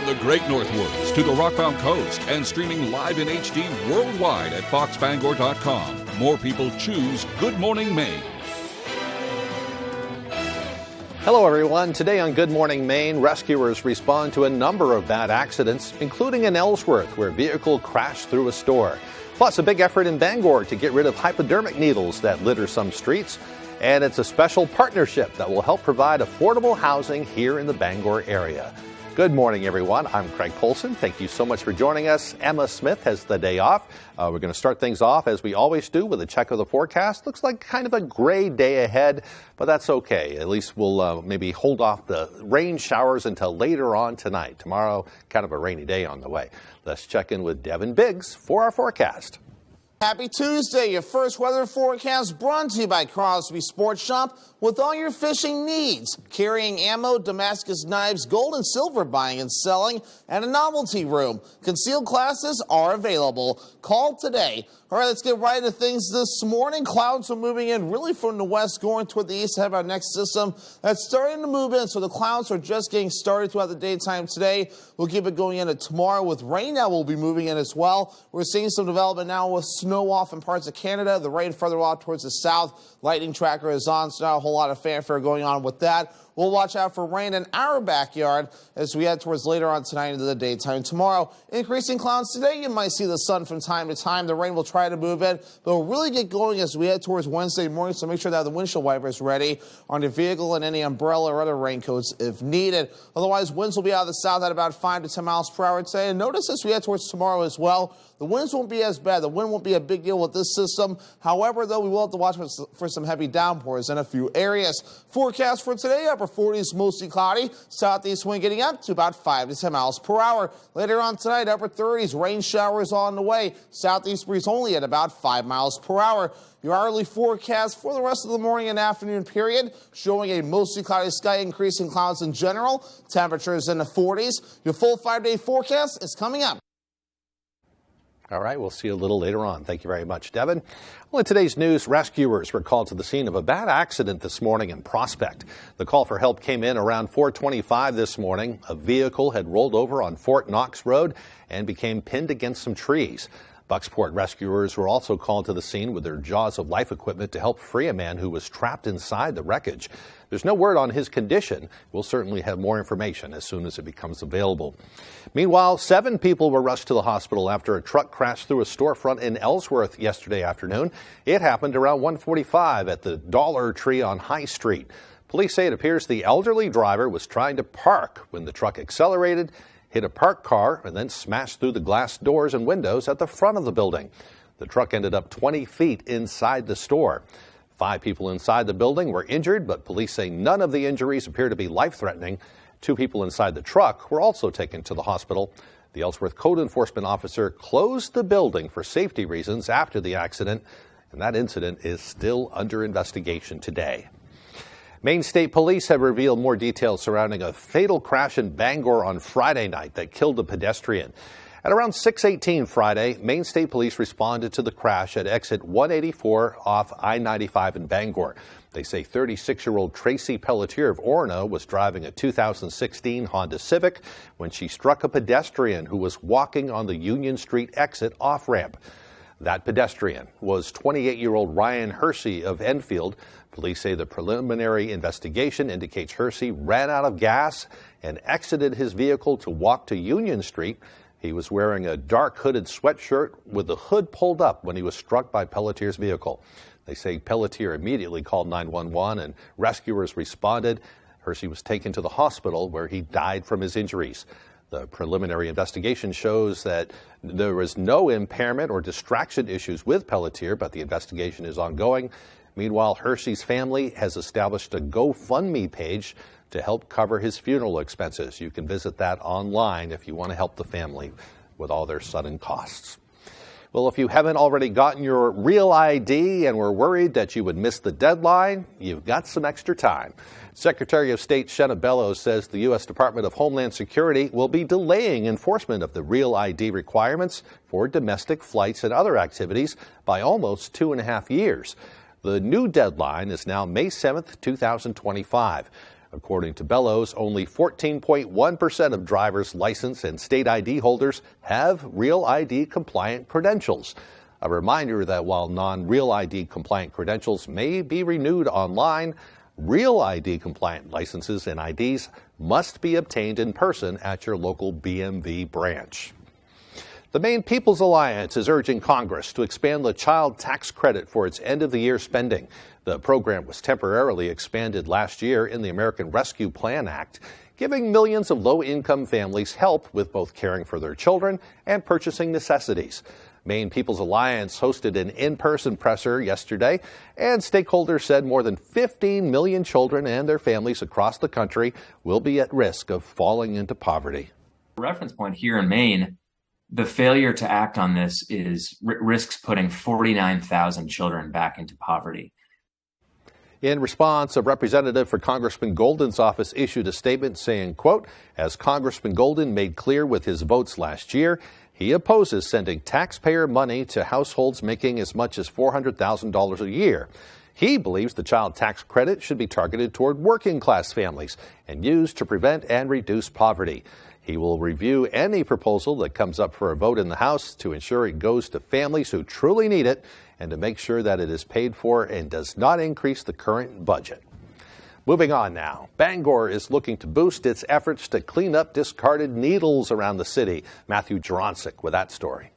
the Great Northwoods to the Rockbound Coast and streaming live in HD worldwide at foxbangor.com. More people choose Good Morning Maine. Hello, everyone. Today on Good Morning Maine, rescuers respond to a number of bad accidents, including in Ellsworth, where a vehicle crashed through a store. Plus, a big effort in Bangor to get rid of hypodermic needles that litter some streets. And it's a special partnership that will help provide affordable housing here in the Bangor area. Good morning, everyone. I'm Craig Polson. Thank you so much for joining us. Emma Smith has the day off. We're going to start things off, as we always do, with a check of the forecast. Looks like kind of a gray day ahead, but that's okay. At least we'll maybe hold off the rain showers until later on tonight. Tomorrow, kind of a rainy day on the way. Let's check in with Devin Biggs for our forecast. Happy Tuesday. Your first weather forecast brought to you by Crosby Sports Shop with all your fishing needs. Carrying ammo, Damascus knives, gold and silver buying and selling, and a novelty room. Concealed classes are available. Call today. All right, let's get right into things this morning. Clouds are moving in really from the west, going toward the east ahead of our next system. That's starting to move in, so the clouds are just getting started throughout the daytime today. We'll keep it going into tomorrow with rain that will be moving in as well. We're seeing some development now with snow off in parts of Canada. The rain further off towards the south. Lightning tracker is on, so not a whole lot of fanfare going on with that. We'll watch out for rain in our backyard as we head towards later on tonight into the daytime. Tomorrow, increasing clouds today. You might see the sun from time to time. The rain will try to move in, but we'll really get going as we head towards Wednesday morning, so make sure that the windshield wipers ready on your vehicle and any umbrella or other raincoats if needed. Otherwise, winds will be out of the south at about 5 to 10 miles per hour today. And notice as we head towards tomorrow as well, the winds won't be as bad. The wind won't be a big deal with this system. However, though, we will have to watch for some heavy downpours in a few areas. Forecast for today, upper 40s, mostly cloudy. Southeast wind getting up to about 5 to 10 miles per hour. Later on tonight, upper 30s, rain showers on the way. Southeast breeze only at about 5 miles per hour. Your hourly forecast for the rest of the morning and afternoon period showing a mostly cloudy sky, increasing clouds in general. Temperatures in the 40s. Your full 5-day forecast is coming up. All right, we'll see you a little later on. Thank you very much, Devin. Well, in today's news, rescuers were called to the scene of a bad accident this morning in Prospect. The call for help came in around 4:25 this morning. A vehicle had rolled over on Fort Knox Road and became pinned against some trees. Bucksport rescuers were also called to the scene with their Jaws of Life equipment to help free a man who was trapped inside the wreckage. There's no word on his condition. We'll certainly have more information as soon as it becomes available. Meanwhile, 7 people were rushed to the hospital after a truck crashed through a storefront in Ellsworth yesterday afternoon. It happened around 1:45 at the Dollar Tree on High Street. Police say it appears the elderly driver was trying to park when the truck accelerated, hit a parked car, and then smashed through the glass doors and windows at the front of the building. The truck ended up 20 feet inside the store. 5 people inside the building were injured, but police say none of the injuries appear to be life-threatening. 2 people inside the truck were also taken to the hospital. The Ellsworth code enforcement officer closed the building for safety reasons after the accident, and that incident is still under investigation today. Maine State Police have revealed more details surrounding a fatal crash in Bangor on Friday night that killed a pedestrian. At around 6:18 Friday, Maine State Police responded to the crash at exit 184 off I-95 in Bangor. They say 36-year-old Tracy Pelletier of Orono was driving a 2016 Honda Civic when she struck a pedestrian who was walking on the Union Street exit off-ramp. That pedestrian was 28-year-old Ryan Hersey of Enfield. Police say the preliminary investigation indicates Hersey ran out of gas and exited his vehicle to walk to Union Street. He was wearing a dark hooded sweatshirt with the hood pulled up when he was struck by Pelletier's vehicle. They say Pelletier immediately called 911 and rescuers responded. Hersey was taken to the hospital where he died from his injuries. The preliminary investigation shows that there was no impairment or distraction issues with Pelletier, but the investigation is ongoing. Meanwhile, Hersey's family has established a GoFundMe page to help cover his funeral expenses. You can visit that online if you want to help the family with all their sudden costs. Well, if you haven't already gotten your real ID and were worried that you would miss the deadline, you've got some extra time. Secretary of State Shenna Bellows says the U.S. Department of Homeland Security will be delaying enforcement of the real ID requirements for domestic flights and other activities by almost 2.5 years. The new deadline is now May 7th, 2025. According to Bellows, only 14.1% of drivers' license and state ID holders have Real ID compliant credentials. A reminder that while non-Real ID compliant credentials may be renewed online, Real ID compliant licenses and IDs must be obtained in person at your local BMV branch. The Maine People's Alliance is urging Congress to expand the child tax credit for its end-of-the-year spending. The program was temporarily expanded last year in the American Rescue Plan Act, giving millions of low-income families help with both caring for their children and purchasing necessities. Maine People's Alliance hosted an in-person presser yesterday, and stakeholders said more than 15 million children and their families across the country will be at risk of falling into poverty. Reference point here in Maine, the failure to act on this risks putting 49,000 children back into poverty. In response, a representative for Congressman Golden's office issued a statement saying, quote, as Congressman Golden made clear with his votes last year, he opposes sending taxpayer money to households making as much as $400,000 a year. He believes the child tax credit should be targeted toward working-class families and used to prevent and reduce poverty. He will review any proposal that comes up for a vote in the House to ensure it goes to families who truly need it and to make sure that it is paid for and does not increase the current budget. Moving on now, Bangor is looking to boost its efforts to clean up discarded needles around the city. Matthew Juronsik with that story.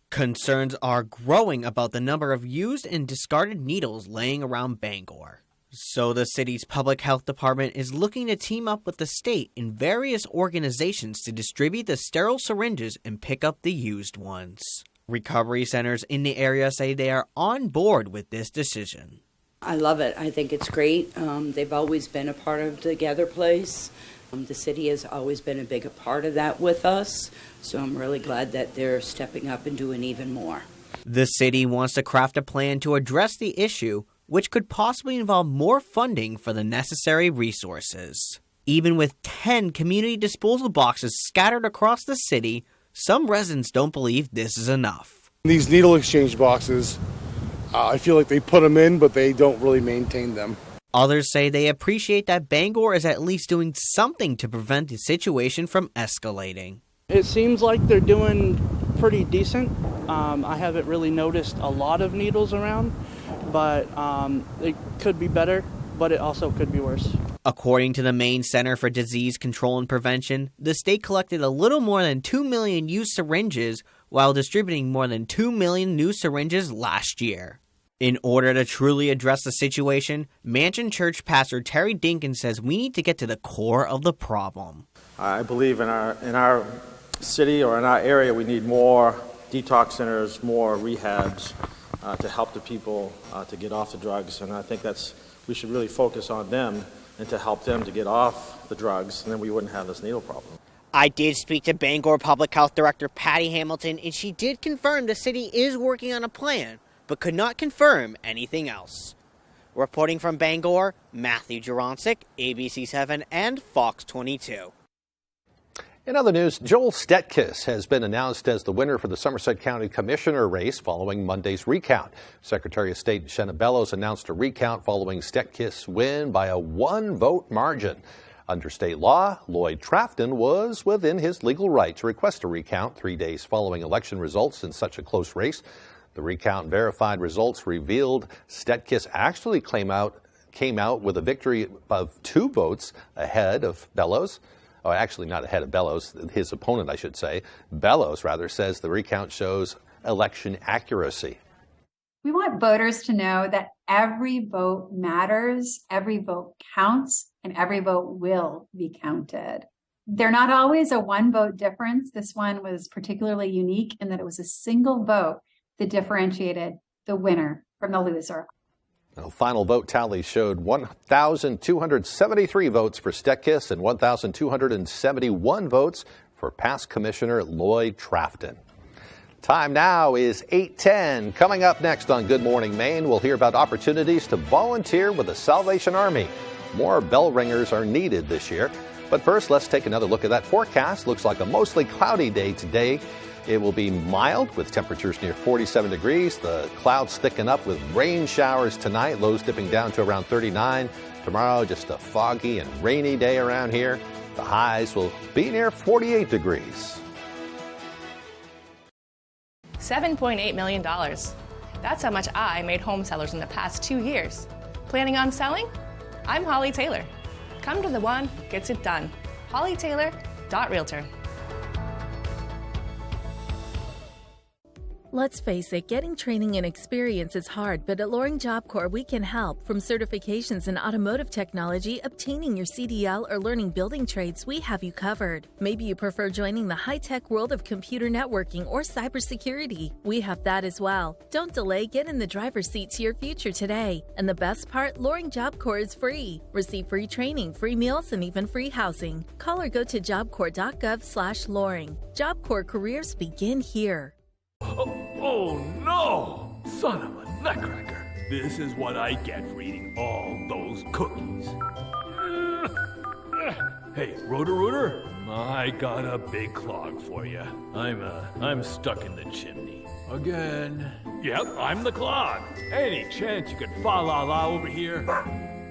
Concerns are growing about the number of used and discarded needles laying around Bangor. So the city's public health department is looking to team up with the state and various organizations to distribute the sterile syringes and pick up the used ones. Recovery centers in the area say they are on board with this decision. I love it. I think it's great. They've always been a part of the Gather Place. The city has always been a big part of that with us, so I'm really glad that they're stepping up and doing even more. The city wants to craft a plan to address the issue, which could possibly involve more funding for the necessary resources. Even with 10 community disposal boxes scattered across the city, some residents don't believe this is enough. These needle exchange boxes, I feel like they put them in, but they don't really maintain them. Others say they appreciate that Bangor is at least doing something to prevent the situation from escalating. It seems like they're doing pretty decent. I haven't really noticed a lot of needles around, but it could be better, but it also could be worse. According to the Maine Center for Disease Control and Prevention, the state collected a little more than 2 million used syringes while distributing more than 2 million new syringes last year. In order to truly address the situation, Mansion Church pastor Terry Dinkin says we need to get to the core of the problem. I believe in our city or in our area we need more detox centers, more rehabs to help the people to get off the drugs, and I think we should really focus on them and to help them to get off the drugs, and then we wouldn't have this needle problem. I did speak to Bangor Public Health Director Patty Hamilton, and she did confirm the city is working on a plan, but could not confirm anything else. Reporting from Bangor, Matthew Juronsik, ABC7 and Fox 22. In other news, Joel Stetkis has been announced as the winner for the Somerset County Commissioner race following Monday's recount. Secretary of State Shenna Bellows announced a recount following Stetkis' win by a one-vote margin. Under state law, Lloyd Trafton was within his legal right to request a recount 3 days following election results in such a close race. The recount verified results revealed Stetkis actually came out with a victory of 2 votes ahead of Bellows. Oh, actually not ahead of Bellows, his opponent, I should say. Bellows, rather, says the recount shows election accuracy. We want voters to know that every vote matters, every vote counts, and every vote will be counted. They're not always a one-vote difference. This one was particularly unique in that it was a single vote that differentiated the winner from the loser. The final vote tally showed 1,273 votes for Stetkis and 1,271 votes for past Commissioner Lloyd Trafton. Time now is 8:10. Coming up next on Good Morning Maine, we'll hear about opportunities to volunteer with the Salvation Army. More bell ringers are needed this year. But first, let's take another look at that forecast. Looks like a mostly cloudy day today. It will be mild with temperatures near 47 degrees. The clouds thicken up with rain showers tonight, lows dipping down to around 39. Tomorrow, just a foggy and rainy day around here. The highs will be near 48 degrees. $7.8 million. That's how much I made home sellers in the past 2 years. Planning on selling? I'm Holly Taylor. Come to the one who gets it done. HollyTaylor.Realtor. Let's face it, getting training and experience is hard, but at Loring Job Corps, we can help. From certifications in automotive technology, obtaining your CDL, or learning building trades, we have you covered. Maybe you prefer joining the high-tech world of computer networking or cybersecurity. We have that as well. Don't delay, get in the driver's seat to your future today. And the best part, Loring Job Corps is free. Receive free training, free meals, and even free housing. Call or go to jobcorps.gov/Loring. Job Corps careers begin here. Oh no! Son of a nutcracker. This is what I get for eating all those cookies. Hey, Rotor, I got a big clog for you. I'm stuck in the chimney. Again. Yep, I'm the clog. Any chance you could fa-la-la over here?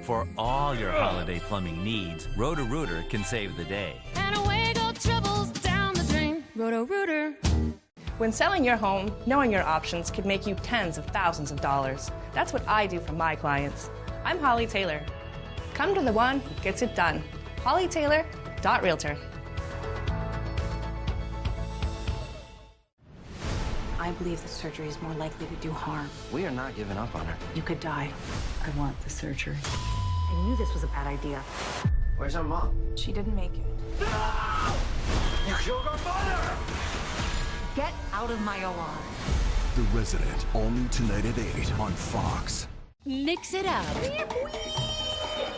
For all your holiday plumbing needs, Roto-Rooter can save the day. And away go troubles down the drain. Roto-Rooter. When selling your home, knowing your options could make you tens of thousands of dollars. That's what I do for my clients. I'm Holly Taylor. Come to the one who gets it done. HollyTaylor.Realtor. I believe the surgery is more likely to do harm. We are not giving up on her. You could die. I want the surgery. I knew this was a bad idea. Where's our mom? She didn't make it. No! You killed our mother! Get out of my OR. The Resident, all new tonight at 8 on Fox. Mix it up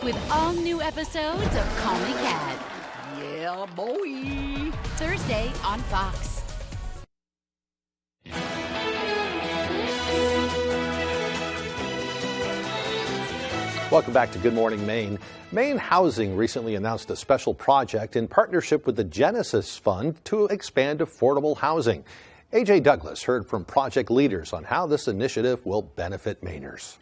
with all new episodes of Call Me Kat. Yeah, boy. Thursday on Fox. Welcome back to Good Morning Maine. Maine Housing recently announced a special project in partnership with the Genesis Fund to expand affordable housing. A.J. Douglas heard from project leaders on how this initiative will benefit Mainers.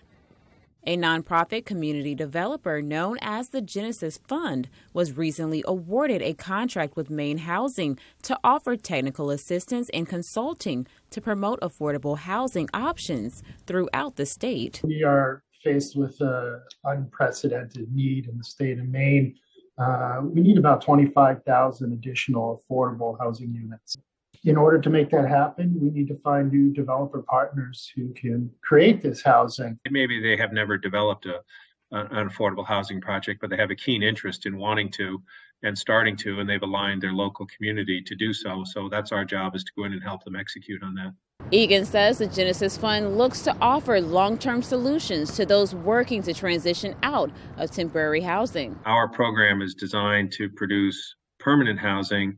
A nonprofit community developer known as the Genesis Fund was recently awarded a contract with Maine Housing to offer technical assistance and consulting to promote affordable housing options throughout the state. We are faced with an unprecedented need in the state of Maine. We need about 25,000 additional affordable housing units. In order to make that happen, we need to find new developer partners who can create this housing. Maybe they have never developed an affordable housing project, but they have a keen interest in wanting to and starting to, and they've aligned their local community to do so. So that's our job, is to go in and help them execute on that. Egan says the Genesis Fund looks to offer long-term solutions to those working to transition out of temporary housing. Our program is designed to produce permanent housing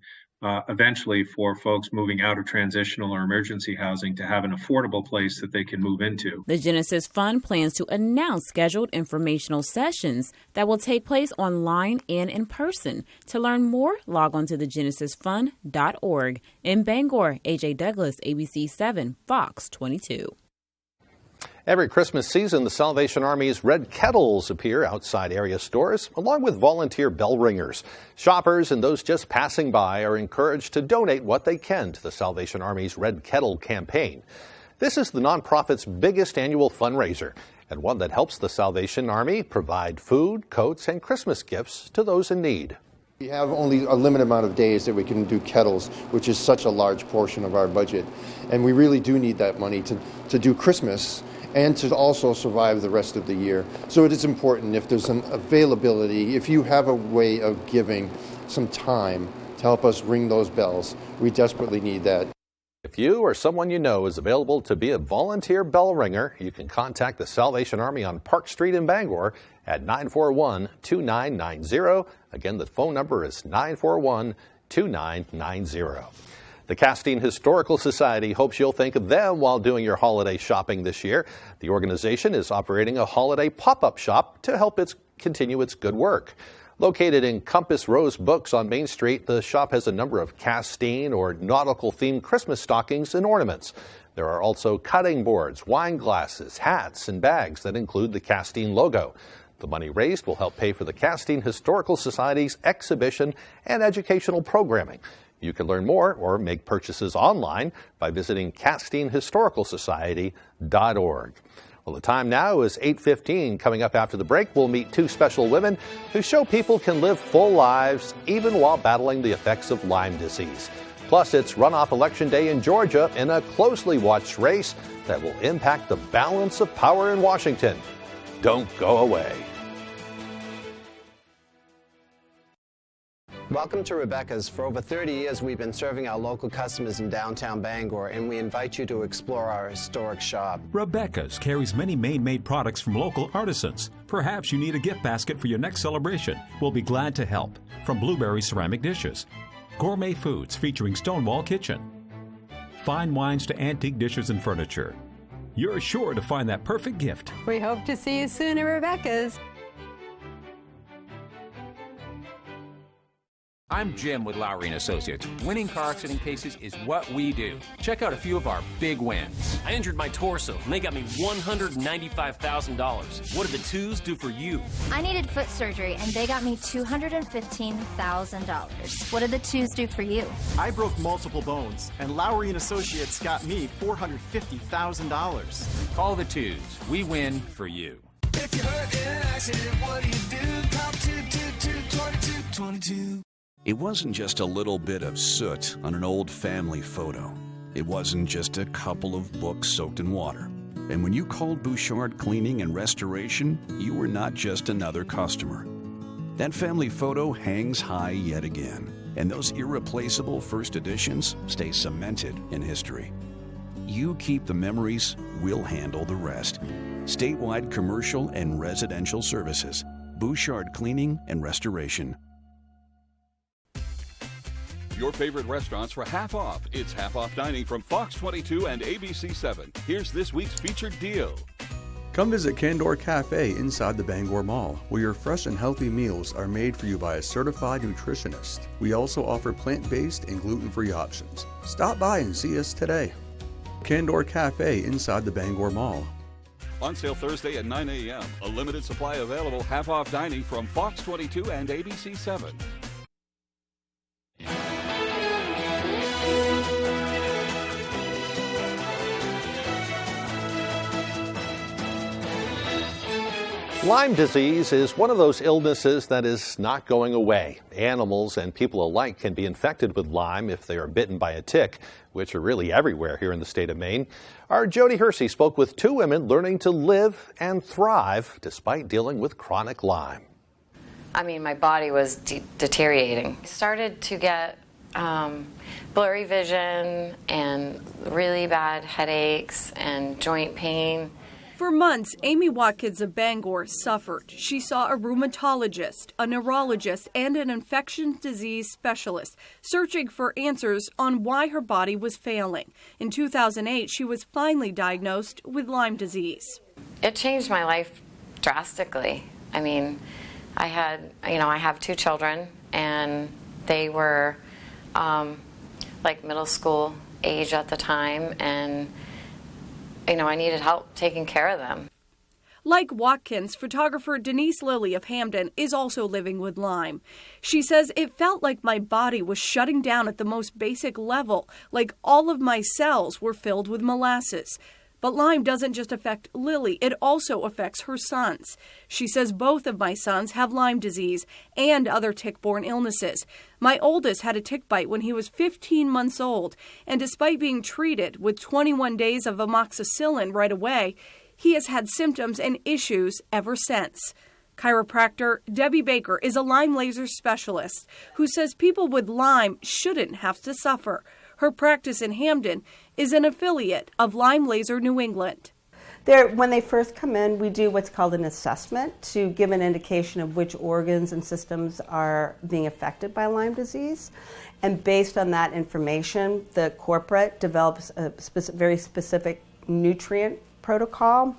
eventually for folks moving out of transitional or emergency housing to have an affordable place that they can move into. The Genesis Fund plans to announce scheduled informational sessions that will take place online and in person. To learn more, log on to thegenesisfund.org. In Bangor, A.J. Douglas, ABC 7, Fox 22. Every Christmas season, the Salvation Army's red kettles appear outside area stores, along with volunteer bell ringers. Shoppers and those just passing by are encouraged to donate what they can to the Salvation Army's Red Kettle campaign. This is the nonprofit's biggest annual fundraiser, and one that helps the Salvation Army provide food, coats, and Christmas gifts to those in need. We have only a limited amount of days that we can do kettles, which is such a large portion of our budget. And we really do need that money to do Christmas and to also survive the rest of the year. So it is important, if there's an availability, if you have a way of giving some time to help us ring those bells, we desperately need that. If you or someone you know is available to be a volunteer bell ringer, you can contact the Salvation Army on Park Street in Bangor at 941-2990. Again, the phone number is 941-2990. The Castine Historical Society hopes you'll think of them while doing your holiday shopping this year. The organization is operating a holiday pop-up shop to help it continue its good work. Located in Compass Rose Books on Main Street, the shop has a number of Castine or nautical-themed Christmas stockings and ornaments. There are also cutting boards, wine glasses, hats, and bags that include the Castine logo. The money raised will help pay for the Castine Historical Society's exhibition and educational programming. You can learn more or make purchases online by visiting CastineHistoricalSociety.org. Well, the time now is 8:15. Coming up after the break, we'll meet two special women who show people can live full lives even while battling the effects of Lyme disease. Plus, it's runoff election day in Georgia in a closely watched race that will impact the balance of power in Washington. Don't go away. Welcome to Rebecca's. For over 30 years, we've been serving our local customers in downtown Bangor, and we invite you to explore our historic shop. Rebecca's carries many Maine-made products from local artisans. Perhaps you need a gift basket for your next celebration. We'll be glad to help. From blueberry ceramic dishes, gourmet foods featuring Stonewall Kitchen, fine wines to antique dishes and furniture. You're sure to find that perfect gift. We hope to see you soon at Rebecca's. I'm Jim with Lowry & Associates. Winning car accident cases is what we do. Check out a few of our big wins. I injured my torso, and they got me $195,000. What did the twos do for you? I needed foot surgery, and they got me $215,000. What did the twos do for you? I broke multiple bones, and Lowry & Associates got me $450,000. Call the twos. We win for you. If you're hurt in an accident, what do you do? Call 222-2222. It wasn't just a little bit of soot on an old family photo. It wasn't just a couple of books soaked in water. And when you called Bouchard Cleaning and Restoration, you were not just another customer. That family photo hangs high yet again, and those irreplaceable first editions stay cemented in history. You keep the memories, we'll handle the rest. Statewide commercial and residential services. Bouchard Cleaning and Restoration. Your favorite restaurants for half off. It's half off dining from Fox 22 and ABC 7. Here's this week's featured deal. Come visit Candor Cafe inside the Bangor Mall, where your fresh and healthy meals are made for you by a certified nutritionist. We also offer plant-based and gluten-free options. Stop by and see us today. Candor Cafe inside the Bangor Mall. On sale Thursday at 9 a.m. A limited supply available half off dining from Fox 22 and ABC 7. Lyme disease is one of those illnesses that is not going away. Animals and people alike can be infected with Lyme if they are bitten by a tick, which are really everywhere here in the state of Maine. Our Jody Hersey spoke with two women learning to live and thrive despite dealing with chronic Lyme. I mean, my body was deteriorating. I started to get blurry vision and really bad headaches and joint pain. For months, Amy Watkins of Bangor suffered. She saw a rheumatologist, a neurologist, and an infectious disease specialist, searching for answers on why her body was failing. In 2008, she was finally diagnosed with Lyme disease. It changed my life drastically. I mean, I have two children, and they were like middle school age at the time, and I needed help taking care of them. Like Watkins, photographer Denise Lilly of Hamden is also living with Lyme. She says, it felt like my body was shutting down at the most basic level, like all of my cells were filled with molasses. But Lyme doesn't just affect Lilly, it also affects her sons. She says both of my sons have Lyme disease and other tick-borne illnesses. My oldest had a tick bite when he was 15 months old, and despite being treated with 21 days of amoxicillin right away, he has had symptoms and issues ever since. Chiropractor Debbie Baker is a Lyme laser specialist who says people with Lyme shouldn't have to suffer. Her practice in Hamden is an affiliate of Lyme Laser New England. When they first come in, we do what's called an assessment to give an indication of which organs and systems are being affected by Lyme disease. And based on that information, the corporate develops a very specific nutrient protocol.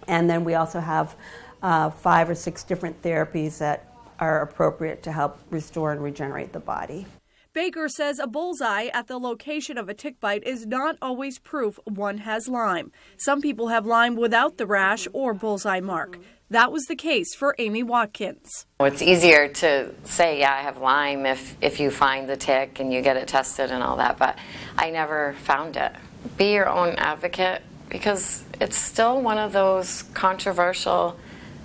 And then we also have 5 or 6 different therapies that are appropriate to help restore and regenerate the body. Baker says a bullseye at the location of a tick bite is not always proof one has Lyme. Some people have Lyme without the rash or bullseye mark. That was the case for Amy Watkins. It's easier to say, yeah, I have Lyme if you find the tick and you get it tested and all that, but I never found it. Be your own advocate because it's still one of those controversial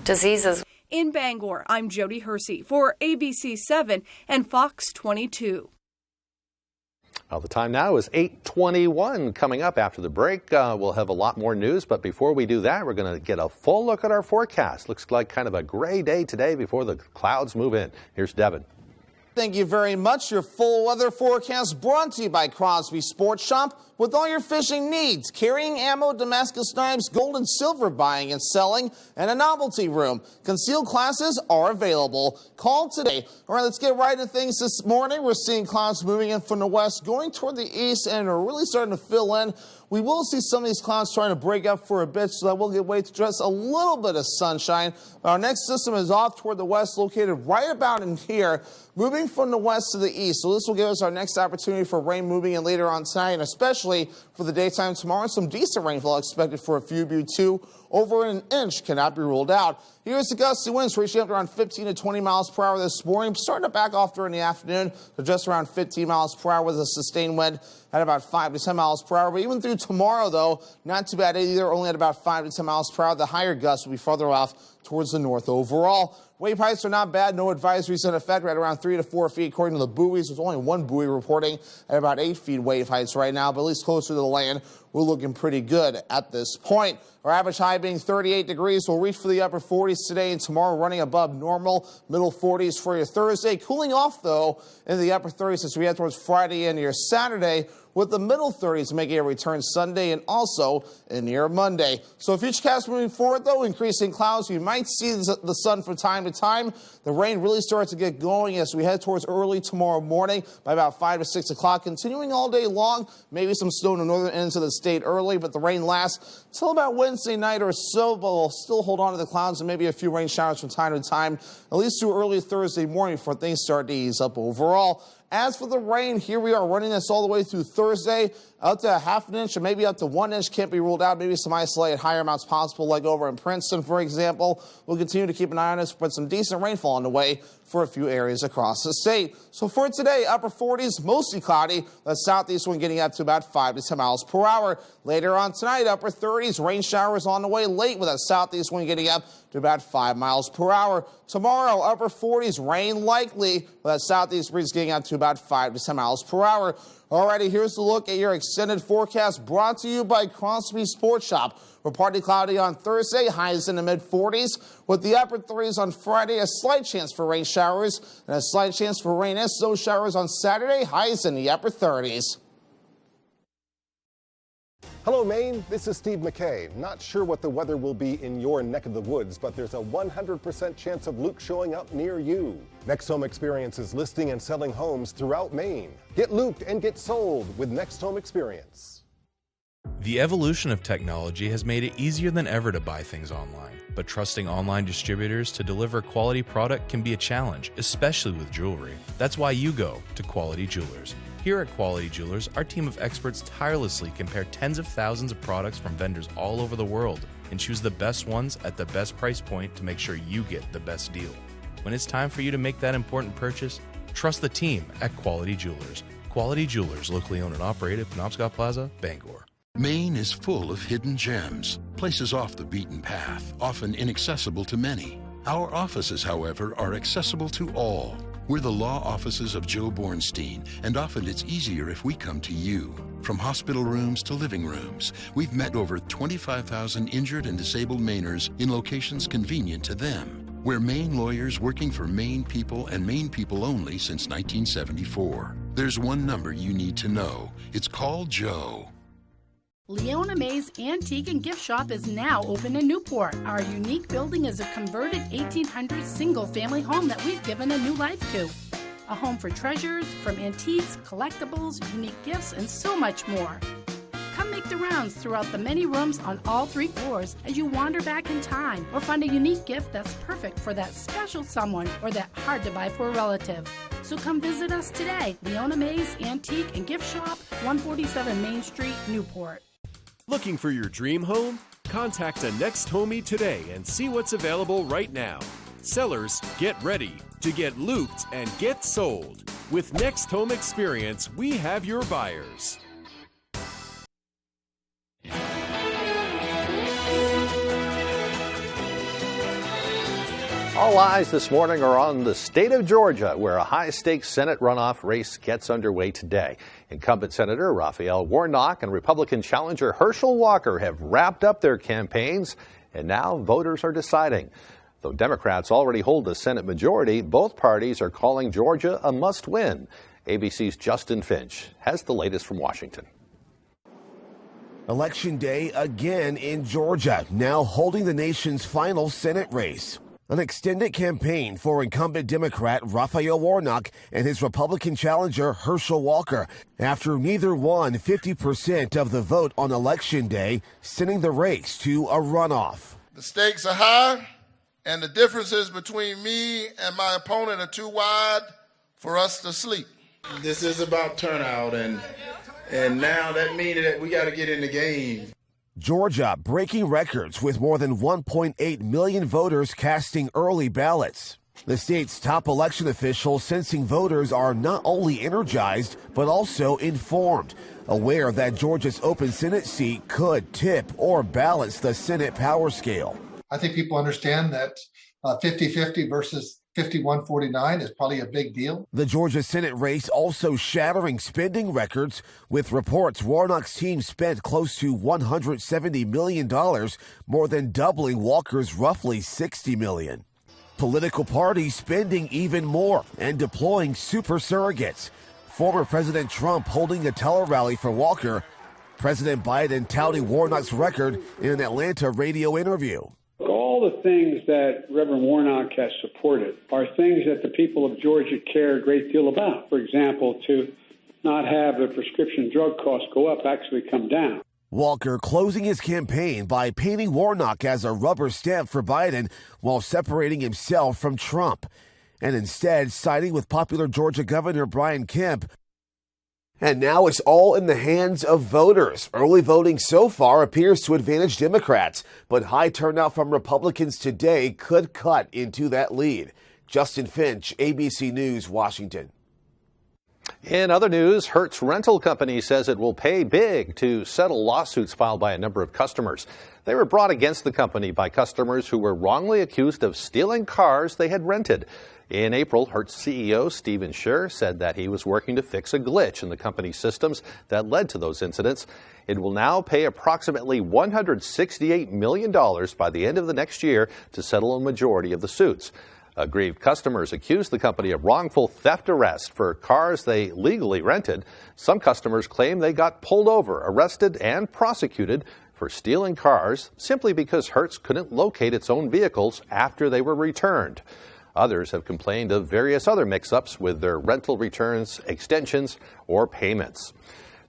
diseases. In Bangor, I'm Jody Hersey for ABC 7 and Fox 22. Well, the time now is 8:21. Coming up after the break, we'll have a lot more news. But before we do that, we're going to get a full look at our forecast. Looks like kind of a gray day today before the clouds move in. Here's Devin. Thank you very much. Your full weather forecast brought to you by Crosby Sports Shop. With all your fishing needs, carrying ammo, Damascus knives, gold and silver buying and selling, and a novelty room. Concealed classes are available. Call today. All right, let's get right into things this morning. We're seeing clouds moving in from the west, going toward the east, and are really starting to fill in. We will see some of these clouds trying to break up for a bit, so that we'll get way to just a little bit of sunshine. Our next system is off toward the west, located right about in here, moving from the west to the east. So this will give us our next opportunity for rain moving in later on tonight, and especially for the daytime tomorrow. Some decent rainfall expected for a few of you too. Over an inch cannot be ruled out. Here's the gusty winds reaching up to around 15 to 20 miles per hour this morning, starting to back off during the afternoon to just around 15 miles per hour with a sustained wind at about 5 to 10 miles per hour. But even through tomorrow, though, not too bad either, only at about 5 to 10 miles per hour. The higher gusts will be further off towards the north overall. Wave heights are not bad. No advisories in effect, right around 3 to 4 feet according to the buoys. There's only one buoy reporting at about 8 feet wave heights right now, but at least closer to the land, we're looking pretty good at this point. Our average high being 38 degrees. We'll reach for the upper 40s today and tomorrow, running above normal, middle 40s for your Thursday. Cooling off, though, in the upper 30s as we head towards Friday and your Saturday, with the middle 30s making a return Sunday and also in your Monday. So futurecast moving forward, though, increasing clouds. You might see the sun from time to time. The rain really starts to get going as we head towards early tomorrow morning by about 5 to 6 o'clock, continuing all day long. Maybe some snow in the northern ends of the state early, but the rain lasts till about Wednesday night or so, but we'll still hold on to the clouds and maybe a few rain showers from time to time, at least through early Thursday morning before things start to ease up overall. As for the rain, here we are running this all the way through Thursday, up to a half an inch or maybe up to 1 inch. Can't be ruled out. Maybe some isolated higher amounts possible, like over in Princeton, for example. We'll continue to keep an eye on this, but some decent rainfall on the way for a few areas across the state. So for today, upper 40s, mostly cloudy. The southeast wind getting up to about 5 to 10 miles per hour. Later on tonight, upper 30s, rain showers on the way late with that southeast wind getting up to about 5 miles per hour. Tomorrow, upper 40s, rain likely with that southeast breeze getting up to about 5 to 10 miles per hour. Alrighty, here's a look at your extended forecast brought to you by Crosby Sports Shop. We're partly cloudy on Thursday, highs in the mid-40s. With the upper 30s on Friday, a slight chance for rain showers and a slight chance for rain and snow showers on Saturday, highs in the upper 30s. Hello, Maine. This is Steve McKay. Not sure what the weather will be in your neck of the woods, but there's a 100% chance of Luke showing up near you. Next Home Experience is listing and selling homes throughout Maine. Get looped and get sold with Next Home Experience. The evolution of technology has made it easier than ever to buy things online, but trusting online distributors to deliver quality product can be a challenge, especially with jewelry. That's why you go to Quality Jewelers. Here at Quality Jewelers, our team of experts tirelessly compare tens of thousands of products from vendors all over the world and choose the best ones at the best price point to make sure you get the best deal. When it's time for you to make that important purchase, trust the team at Quality Jewelers. Quality Jewelers, locally owned and operated, Penobscot Plaza, Bangor. Maine is full of hidden gems, places off the beaten path, often inaccessible to many. Our offices, however, are accessible to all. We're the law offices of Joe Bornstein, and often it's easier if we come to you. From hospital rooms to living rooms, we've met over 25,000 injured and disabled Mainers in locations convenient to them. We're Maine lawyers working for Maine people and Maine people only since 1974. There's one number you need to know. It's called Joe. Leona May's Antique and Gift Shop is now open in Newport. Our unique building is a converted 1800s single-family home that we've given a new life to. A home for treasures, from antiques, collectibles, unique gifts, and so much more. Come make the rounds throughout the many rooms on all 3 floors as you wander back in time or find a unique gift that's perfect for that special someone or that hard-to-buy for relative. So come visit us today. Leona Mays Antique and Gift Shop, 147 Main Street, Newport. Looking for your dream home? Contact a Next Homie today and see what's available right now. Sellers, get ready to get looped and get sold. With Next Home Experience, we have your buyers. All eyes this morning are on the state of Georgia, where a high-stakes Senate runoff race gets underway today. Incumbent Senator Raphael Warnock and Republican challenger Herschel Walker have wrapped up their campaigns, and now voters are deciding. Though Democrats already hold the Senate majority, both parties are calling Georgia a must-win. ABC's Justin Finch has the latest from Washington. Election day again in Georgia, now holding the nation's final Senate race. An extended campaign for incumbent Democrat Raphael Warnock and his Republican challenger Herschel Walker, after neither won 50% of the vote on Election Day, sending the race to a runoff. The stakes are high, and the differences between me and my opponent are too wide for us to sleep. This is about turnout, and now that means that we got to get in the game. Georgia breaking records with more than 1.8 million voters casting early ballots. The state's top election officials sensing voters are not only energized, but also informed, aware that Georgia's open Senate seat could tip or balance the Senate power scale. I think people understand that 50-50 versus 51-49 is probably a big deal. The Georgia Senate race also shattering spending records, with reports Warnock's team spent close to $170 million, more than doubling Walker's roughly $60 million. Political parties spending even more and deploying super surrogates. Former President Trump holding a tele-rally for Walker, President Biden touting Warnock's record in an Atlanta radio interview. All the things that Reverend Warnock has supported are things that the people of Georgia care a great deal about. For example, to not have the prescription drug costs go up, actually come down. Walker closing his campaign by painting Warnock as a rubber stamp for Biden while separating himself from Trump, and instead siding with popular Georgia Governor Brian Kemp. And now it's all in the hands of voters. Early voting so far appears to advantage Democrats, but high turnout from Republicans today could cut into that lead. Justin Finch, ABC News, Washington. In other news, Hertz Rental Company says it will pay big to settle lawsuits filed by a number of customers. They were brought against the company by customers who were wrongly accused of stealing cars they had rented. In April, Hertz CEO Stephen Scher said that he was working to fix a glitch in the company's systems that led to those incidents. It will now pay approximately $168 million by the end of the next year to settle a majority of the suits. Aggrieved customers accused the company of wrongful theft arrest for cars they legally rented. Some customers claim they got pulled over, arrested, and prosecuted for stealing cars simply because Hertz couldn't locate its own vehicles after they were returned. Others have complained of various other mix-ups with their rental returns, extensions, or payments.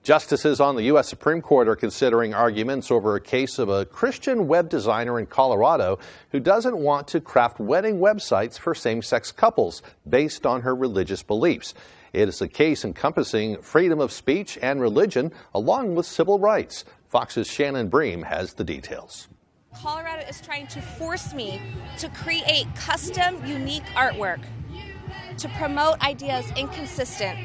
Justices on the U.S. Supreme Court are considering arguments over a case of a Christian web designer in Colorado who doesn't want to craft wedding websites for same-sex couples based on her religious beliefs. It is a case encompassing freedom of speech and religion, along with civil rights. Fox's Shannon Bream has the details. Colorado is trying to force me to create custom, unique artwork to promote ideas inconsistent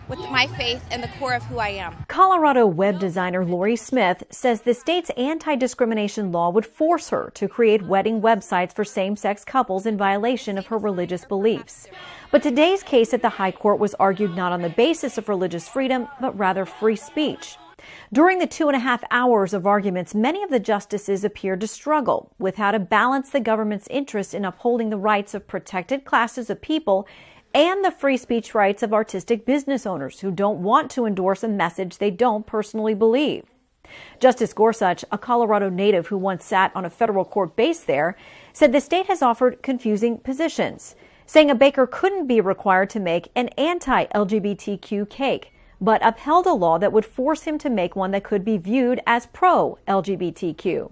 with my faith and the core of who I am. Colorado web designer Lori Smith says the state's anti-discrimination law would force her to create wedding websites for same-sex couples in violation of her religious beliefs. But today's case at the High Court was argued not on the basis of religious freedom, but rather free speech. During the 2.5 hours of arguments, many of the justices appeared to struggle with how to balance the government's interest in upholding the rights of protected classes of people and the free speech rights of artistic business owners who don't want to endorse a message they don't personally believe. Justice Gorsuch, a Colorado native who once sat on a federal court base there, said the state has offered confusing positions, saying a baker couldn't be required to make an anti-LGBTQ cake, but upheld a law that would force him to make one that could be viewed as pro-LGBTQ.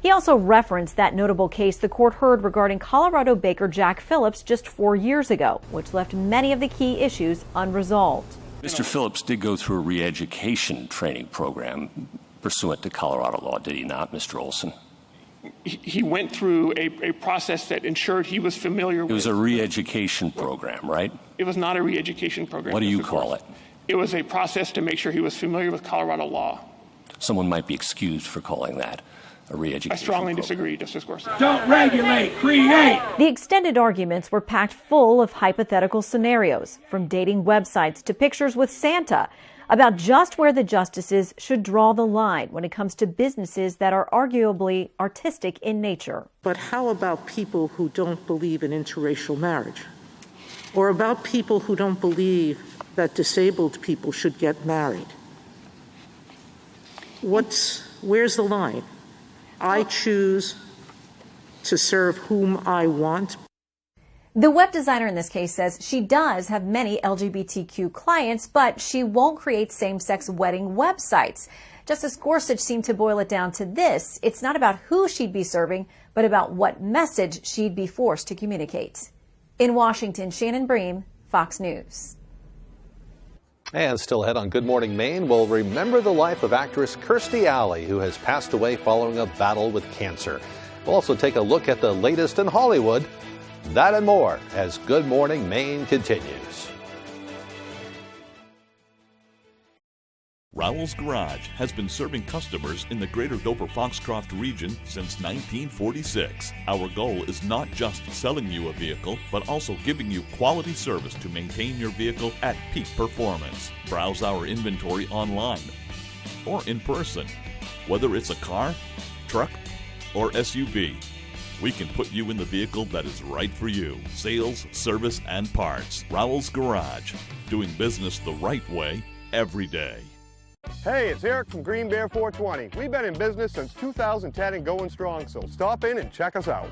He also referenced that notable case the court heard regarding Colorado baker Jack Phillips just 4 years ago, which left many of the key issues unresolved. Mr. Phillips did go through a re-education training program pursuant to Colorado law, did he not, Mr. Olson? He went through a process that ensured he was familiar with... It was a re-education program, right? It was not a re-education program. What do you call it? It was a process to make sure he was familiar with Colorado law. Someone might be excused for calling that a re-education I strongly program. disagree, Justice Gorsuch. Don't regulate, create! The extended arguments were packed full of hypothetical scenarios, from dating websites to pictures with Santa, about just where the justices should draw the line when it comes to businesses that are arguably artistic in nature. But how about people who don't believe in interracial marriage? Or about people who don't believe that disabled people should get married? Where's the line? I choose to serve whom I want. The web designer in this case says she does have many LGBTQ clients, but she won't create same-sex wedding websites. Justice Gorsuch seemed to boil it down to this. It's not about who she'd be serving, but about what message she'd be forced to communicate. In Washington, Shannon Bream, Fox News. And still ahead on Good Morning Maine, we'll remember the life of actress Kirstie Alley, who has passed away following a battle with cancer. We'll also take a look at the latest in Hollywood. That and more as Good Morning Maine continues. Rowell's Garage has been serving customers in the greater Dover-Foxcroft region since 1946. Our goal is not just selling you a vehicle, but also giving you quality service to maintain your vehicle at peak performance. Browse our inventory online or in person. Whether it's a car, truck, or SUV, we can put you in the vehicle that is right for you. Sales, service, and parts. Rowell's Garage. Doing business the right way every day. Hey, it's Eric from Green Bear 420. We've been in business since 2010 and going strong, so stop in and check us out.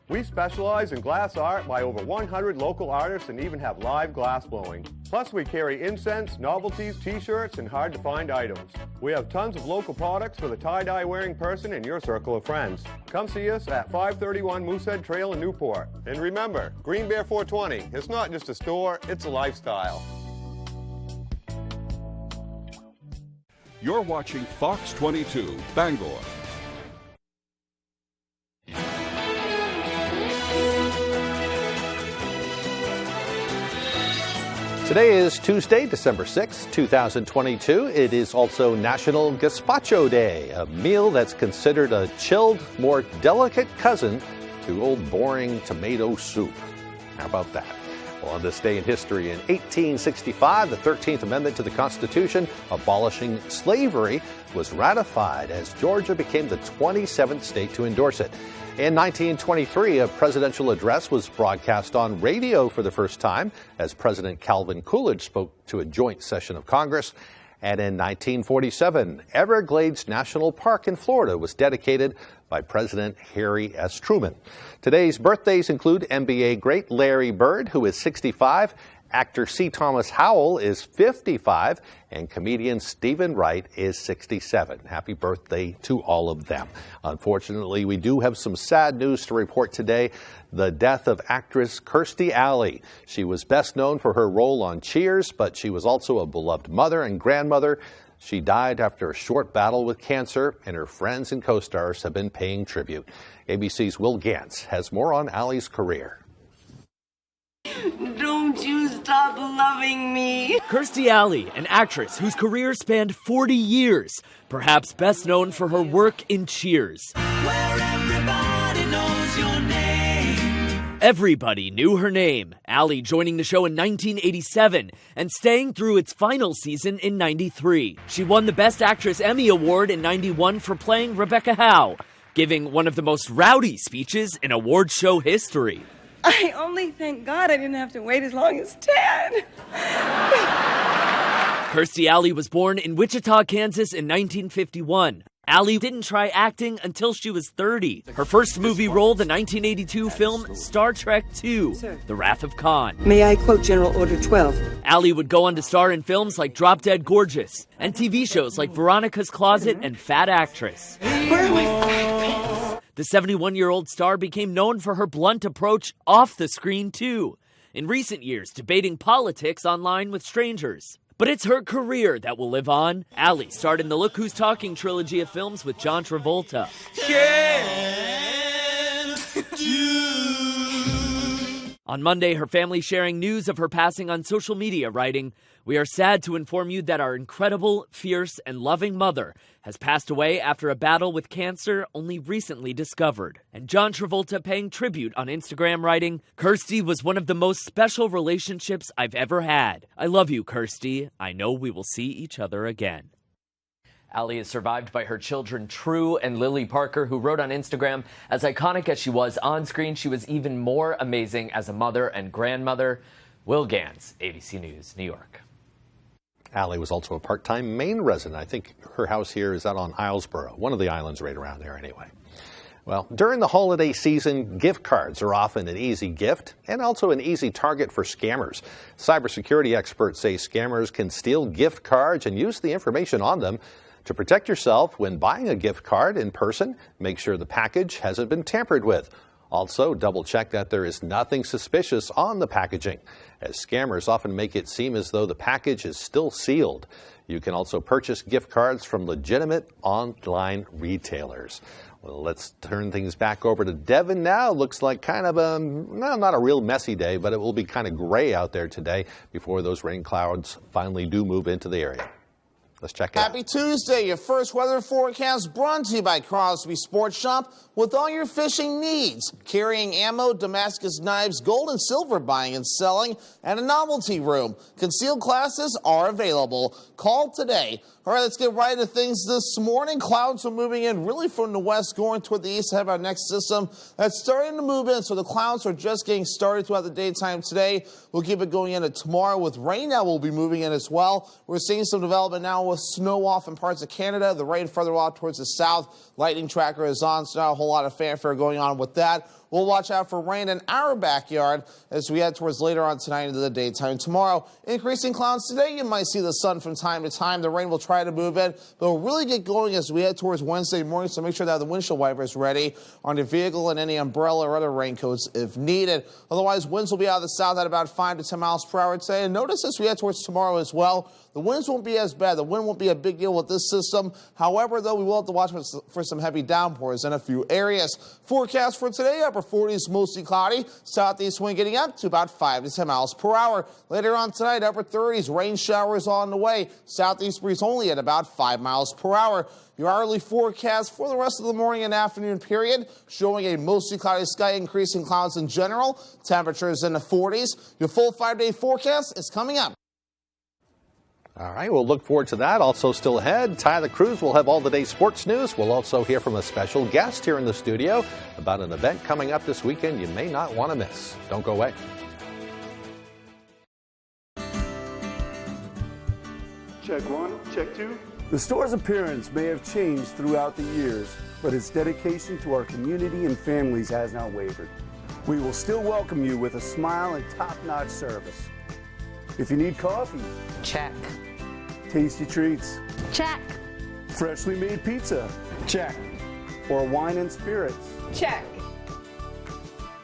We specialize in glass art by over 100 local artists and even have live glass blowing. Plus, we carry incense, novelties, t-shirts, and hard-to-find items. We have tons of local products for the tie-dye wearing person in your circle of friends. Come see us at 531 Moosehead Trail in Newport. And remember, Green Bear 420, it's not just a store, it's a lifestyle. You're watching Fox 22, Bangor. Today is Tuesday, December 6, 2022. It is also National Gazpacho Day, a meal that's considered a chilled, more delicate cousin to old boring tomato soup. How about that? Well, on this day in history, in 1865, the 13th Amendment to the Constitution abolishing slavery was ratified as Georgia became the 27th state to endorse it. In 1923, a presidential address was broadcast on radio for the first time as President Calvin Coolidge spoke to a joint session of Congress. And in 1947, Everglades National Park in Florida was dedicated by President Harry S. Truman. Today's birthdays include NBA great Larry Bird, who is 65, actor C. Thomas Howell is 55, and comedian Stephen Wright is 67. Happy birthday to all of them. Unfortunately, we do have some sad news to report today. The death of actress Kirstie Alley. She was best known for her role on Cheers, but she was also a beloved mother and grandmother. She died after a short battle with cancer, and her friends and co-stars have been paying tribute. ABC's Will Gantz has more on Alley's career. Don't you stop loving me. Kirstie Alley, an actress whose career spanned 40 years, perhaps best known for her work in Cheers. Where everybody knows your name. Everybody knew her name. Alley joining the show in 1987 and staying through its final season in 93. She won the Best Actress Emmy Award in 91 for playing Rebecca Howe, giving one of the most rowdy speeches in award show history. I only thank God I didn't have to wait as long as 10. Kirstie Alley was born in Wichita, Kansas in 1951. Alley didn't try acting until she was 30. Her first movie role, the 1982 film Star Trek II, The Wrath of Khan. May I quote General Order 12? Alley would go on to star in films like Drop Dead Gorgeous and TV shows like Veronica's Closet and Fat Actress. Where are we? The 71-year-old star became known for her blunt approach off the screen, too. In recent years, debating politics online with strangers. But it's her career that will live on. Allie starred in the Look Who's Talking trilogy of films with John Travolta. On Monday, her family sharing news of her passing on social media, writing, "We are sad to inform you that our incredible, fierce, and loving mother has passed away after a battle with cancer only recently discovered." And John Travolta paying tribute on Instagram, writing, "Kirsty was one of the most special relationships I've ever had. I love you, Kirsty. I know we will see each other again." Allie is survived by her children, True and Lily Parker, who wrote on Instagram, "As iconic as she was on screen, she was even more amazing as a mother and grandmother." Will Gans, ABC News, New York. Allie was also a part-time Maine resident. I think her house here is out on Islesboro, one of the islands right around there anyway. Well, during the holiday season, gift cards are often an easy gift and also an easy target for scammers. Cybersecurity experts say scammers can steal gift cards and use the information on them. To protect yourself when buying a gift card in person, make sure the package hasn't been tampered with. Also, double-check that there is nothing suspicious on the packaging, as scammers often make it seem as though the package is still sealed. You can also purchase gift cards from legitimate online retailers. Well, let's turn things back over to Devin now. Looks like kind of a, not a real messy day, but it will be kind of gray out there today before those rain clouds finally do move into the area. Let's check it out. Happy Tuesday. Your first weather forecast brought to you by Crosby Sports Shop with all your fishing needs. Carrying ammo, Damascus knives, gold and silver buying and selling, and a novelty room. Concealed classes are available. Call today. All right, let's get right into things this morning. Clouds are moving in really from the west, going toward the east ahead of our next system. That's starting to move in, so the clouds are just getting started throughout the daytime today. We'll keep it going into tomorrow with rain now will be moving in as well. We're seeing some development now with snow off in parts of Canada. The rain further off towards the south. Lightning tracker is on, so not a whole lot of fanfare going on with that. We'll watch out for rain in our backyard as we head towards later on tonight into the daytime tomorrow. Increasing clouds today. You might see the sun from time to time. The rain will try to move in, but we'll really get going as we head towards Wednesday morning, so make sure that the windshield wipers ready on your vehicle and any umbrella or other raincoats if needed. Otherwise, winds will be out of the south at about 5 to 10 miles per hour today. And notice as we head towards tomorrow as well, the winds won't be as bad. The wind won't be a big deal with this system. However, though, we will have to watch for some heavy downpours in a few areas. Forecast for today, upper 40s, mostly cloudy. Southeast wind getting up to about 5 to 10 miles per hour. Later on tonight, upper 30s, rain showers on the way. Southeast breeze only at about 5 miles per hour. Your hourly forecast for the rest of the morning and afternoon period showing a mostly cloudy sky, increasing clouds in general. Temperatures in the 40s. Your full 5-day forecast is coming up. All right, we'll look forward to that. Also still ahead, Tyler Cruz will have all the day's sports news. We'll also hear from a special guest here in the studio about an event coming up this weekend you may not want to miss. Don't go away. Check 1, check 2. The store's appearance may have changed throughout the years, but its dedication to our community and families has not wavered. We will still welcome you with a smile and top-notch service. If you need coffee, check. Tasty treats, check. Freshly made pizza, check. Or wine and spirits, Check.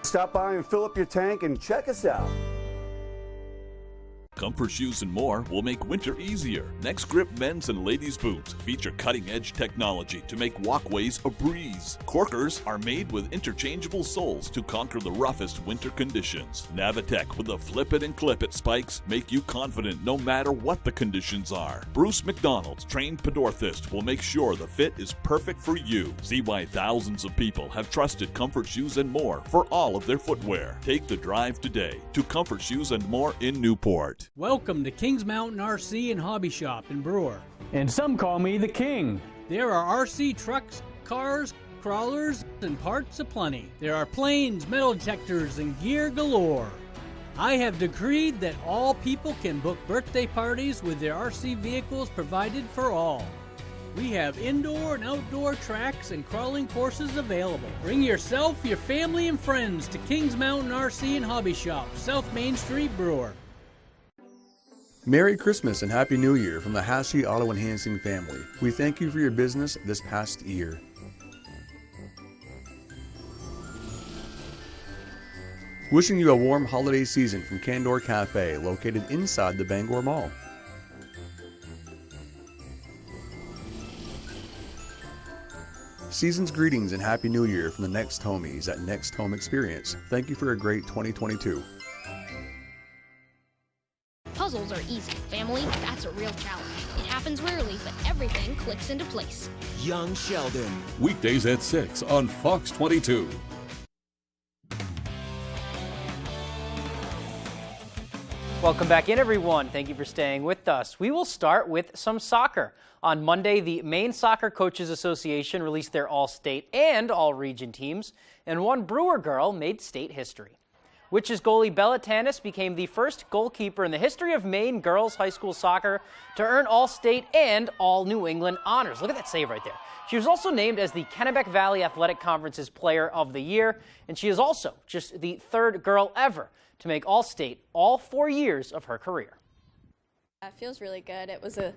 Stop by and fill up your tank and check us out. Comfort shoes and more will make winter easier. Next Grip men's and ladies' boots feature cutting-edge technology to make walkways a breeze. Corkers are made with interchangeable soles to conquer the roughest winter conditions. Navitec with the flip it and clip it spikes make you confident no matter what the conditions are. Bruce McDonald's trained podorthist will make sure the fit is perfect for you. See why thousands of people have trusted Comfort Shoes and More for all of their footwear. Take the drive today to Comfort Shoes and More in Newport. Welcome to Kings Mountain RC and Hobby Shop in Brewer. And some call me the King. There are RC trucks, cars, crawlers, and parts aplenty. There are planes, metal detectors, and gear galore. I have decreed that all people can book birthday parties with their RC vehicles provided for all. We have indoor and outdoor tracks and crawling courses available. Bring yourself, your family, and friends to Kings Mountain RC and Hobby Shop, South Main Street, Brewer. Merry Christmas and Happy New Year from the Hashi Auto Enhancing family. We thank you for your business this past year. Wishing you a warm holiday season from Candor Cafe, located inside the Bangor Mall. Season's greetings and Happy New Year from the Next Homies at Next Home Experience. Thank you for a great 2022. Puzzles are easy. Family, that's a real challenge. It happens rarely, but everything clicks into place. Young Sheldon. Weekdays at 6 on Fox 22. Welcome back in, everyone. Thank you for staying with us. We will start with some soccer. On Monday, the Maine Soccer Coaches Association released their all-state and all-region teams, and one Brewer girl made state history. Witches goalie Bella Tanis became the first goalkeeper in the history of Maine girls high school soccer to earn all-state and all-New England honors. Look at that save right there. She was also named as the Kennebec Valley Athletic Conference's Player of the Year, and she is also just the third girl ever to make all-state all 4 years of her career. It feels really good. It was an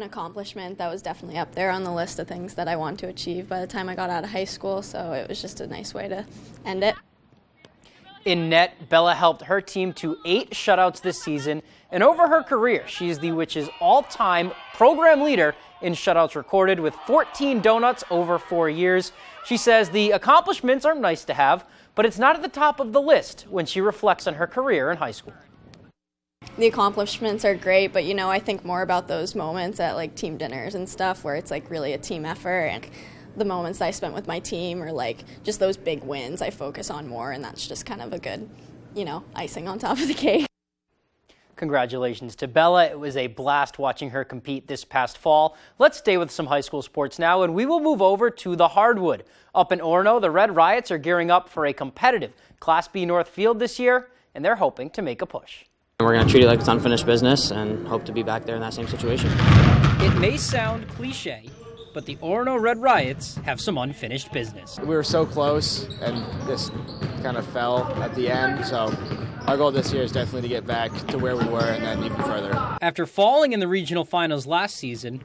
accomplishment that was definitely up there on the list of things that I want to achieve by the time I got out of high school, so it was just a nice way to end it. In net, Bella helped her team to 8 shutouts this season, and over her career, she is the Witches' all-time program leader in shutouts recorded with 14 donuts over 4 years. She says the accomplishments are nice to have, but it's not at the top of the list when she reflects on her career in high school. The accomplishments are great, but I think more about those moments at like team dinners and stuff where it's like really a team effort, and the moments I spent with my team or like just those big wins I focus on more, and that's just kind of a good, icing on top of the cake. Congratulations to Bella. It was a blast watching her compete this past fall. Let's stay with some high school sports now, and we will move over to the hardwood. Up in Orono, the Red Riots are gearing up for a competitive Class B North field this year, and they're hoping to make a push. We're going to treat it like it's unfinished business and hope to be back there in that same situation. It may sound cliche, but the Orono Red Riots have some unfinished business. We were so close, and this kind of fell at the end, so our goal this year is definitely to get back to where we were and then even further. After falling in the regional finals last season,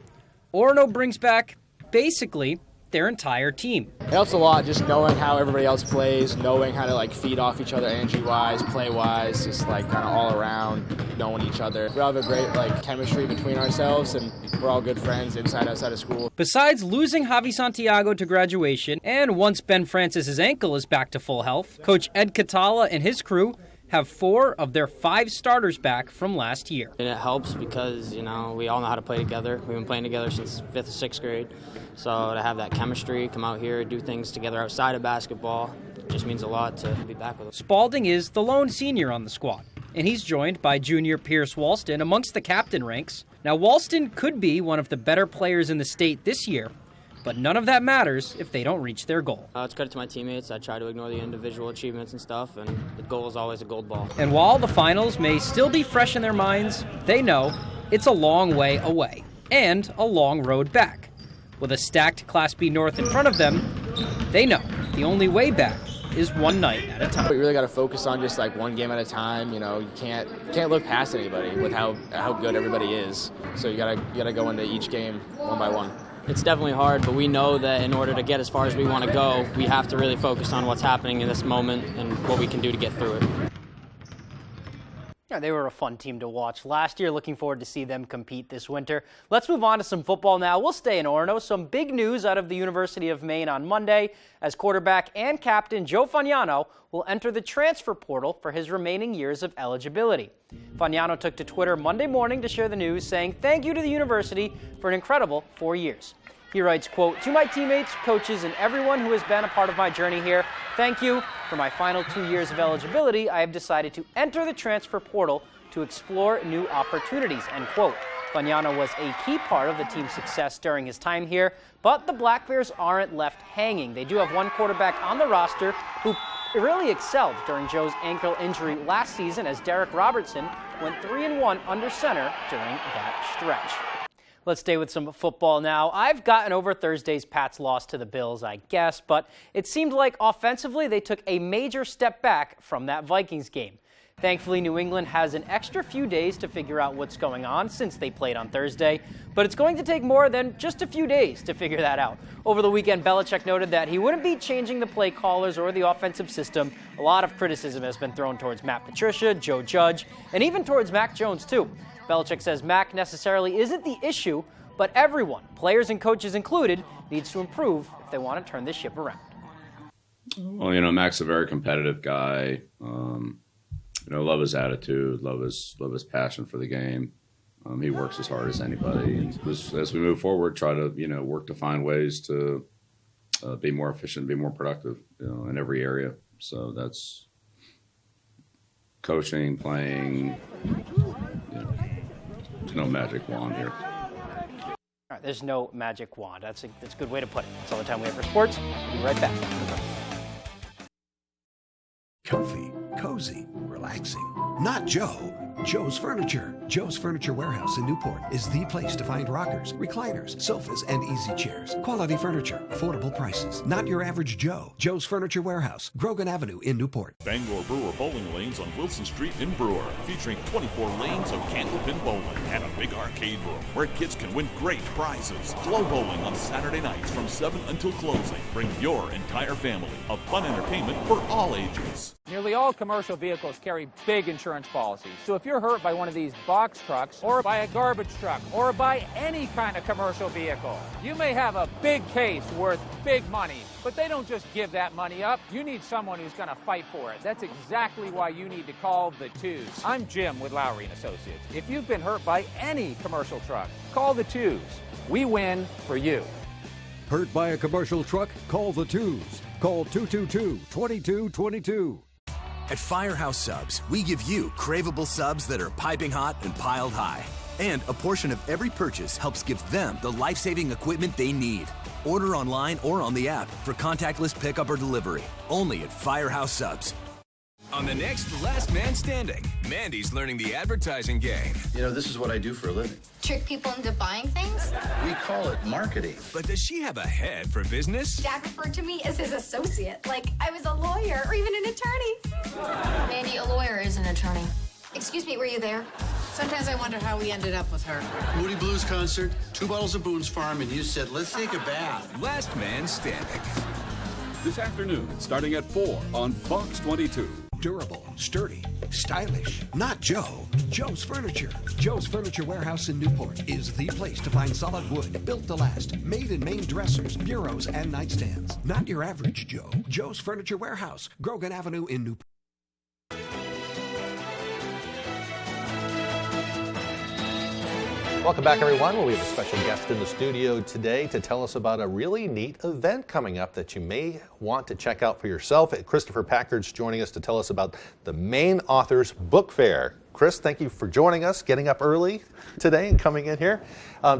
Orono brings back basically their entire team. It helps a lot just knowing how everybody else plays, knowing how to feed off each other energy-wise, play-wise, just kind of all around, knowing each other. We all have a great chemistry between ourselves, and we're all good friends inside, outside of school. Besides losing Javi Santiago to graduation, and once Ben Francis's ankle is back to full health, Coach Ed Catala and his crew have 4 of their 5 starters back from last year. And it helps because, we all know how to play together. We've been playing together since 5th or 6th grade. So to have that chemistry, come out here, do things together outside of basketball, just means a lot to be back with them. Spalding is the lone senior on the squad, and he's joined by junior Pierce Walston amongst the captain ranks. Now, Walston could be one of the better players in the state this year, but none of that matters if they don't reach their goal. It's credit to my teammates. I try to ignore the individual achievements and stuff, and the goal is always a gold ball. And while the finals may still be fresh in their minds, they know it's a long way away and a long road back. With a stacked Class B North in front of them, they know the only way back is one night at a time. We really got to focus on just one game at a time. You can't look past anybody with how good everybody is. So you gotta go into each game one by one. It's definitely hard, but we know that in order to get as far as we want to go, we have to really focus on what's happening in this moment and what we can do to get through it. Yeah, they were a fun team to watch last year. Looking forward to see them compete this winter. Let's move on to some football now. We'll stay in Orono. Some big news out of the University of Maine on Monday as quarterback and captain Joe Fagnano will enter the transfer portal for his remaining years of eligibility. Fagnano took to Twitter Monday morning to share the news, saying thank you to the university for an incredible 4 years. He writes, quote, "To my teammates, coaches, and everyone who has been a part of my journey here, thank you. For my final 2 years of eligibility, I have decided to enter the transfer portal to explore new opportunities," end quote. Fagnano was a key part of the team's success during his time here, but the Black Bears aren't left hanging. They do have one quarterback on the roster who really excelled during Joe's ankle injury last season as Derek Robertson went 3-1 under center during that stretch. Let's stay with some football now. I've gotten over Thursday's Pats loss to the Bills, I guess, but it seemed like offensively they took a major step back from that Vikings game. Thankfully, New England has an extra few days to figure out what's going on since they played on Thursday, but it's going to take more than just a few days to figure that out. Over the weekend, Belichick noted that he wouldn't be changing the play callers or the offensive system. A lot of criticism has been thrown towards Matt Patricia, Joe Judge, and even towards Mac Jones, too. Belichick says Mac necessarily isn't the issue, but everyone, players and coaches included, needs to improve if they want to turn this ship around. Well, Mac's a very competitive guy. Love his attitude, love his passion for the game. He works as hard as anybody. And as we move forward, try to, work to find ways to be more efficient, be more productive, in every area. So that's coaching, playing. There's no magic wand here. All right, there's no magic wand. That's a good way to put it. That's all the time we have for sports. We'll be right back. Comfy, cozy, relaxing. Not Joe. Joe's Furniture. Joe's Furniture Warehouse in Newport is the place to find rockers, recliners, sofas, and easy chairs. Quality furniture, affordable prices. Not your average Joe. Joe's Furniture Warehouse, Grogan Avenue in Newport. Bangor Brewer bowling lanes on Wilson Street in Brewer, featuring 24 lanes of candlepin bowling and a big arcade room where kids can win great prizes. Glow bowling on Saturday nights from 7 until closing. Bring your entire family of fun entertainment for all ages. Nearly all commercial vehicles carry big insurance policies. So if you're hurt by one of these box trucks, or by a garbage truck, or by any kind of commercial vehicle, you may have a big case worth big money. But they don't just give that money up. You need someone who's going to fight for it. That's exactly why you need to call the Twos. I'm Jim with Lowry & Associates. If you've been hurt by any commercial truck, call the Twos. We win for you. Hurt by a commercial truck? Call the Twos. Call 222-2222. At Firehouse Subs, we give you craveable subs that are piping hot and piled high. And a portion of every purchase helps give them the life-saving equipment they need. Order online or on the app for contactless pickup or delivery. Only at Firehouse Subs. On the next Last Man Standing, Mandy's learning the advertising game. This is what I do for a living. Trick people into buying things? We call it marketing. But does she have a head for business? Dad referred to me as his associate, like I was a lawyer or even an attorney. Mandy, a lawyer is an attorney. Excuse me, were you there? Sometimes I wonder how we ended up with her. Moody Blues concert, 2 bottles of Boone's Farm, and you said, let's take a bath. Last Man Standing. This afternoon, starting at 4 on Fox 22. Durable, sturdy, stylish. Not Joe. Joe's Furniture. Joe's Furniture Warehouse in Newport is the place to find solid wood, built to last, made in Maine dressers, bureaus, and nightstands. Not your average Joe. Joe's Furniture Warehouse, Grogan Avenue in Newport. Welcome back, everyone. Well, we have a special guest in the studio today to tell us about a really neat event coming up that you may want to check out for yourself. Christopher Packard's joining us to tell us about the Maine Authors Book Fair. Chris, thank you for joining us, getting up early today and coming in here.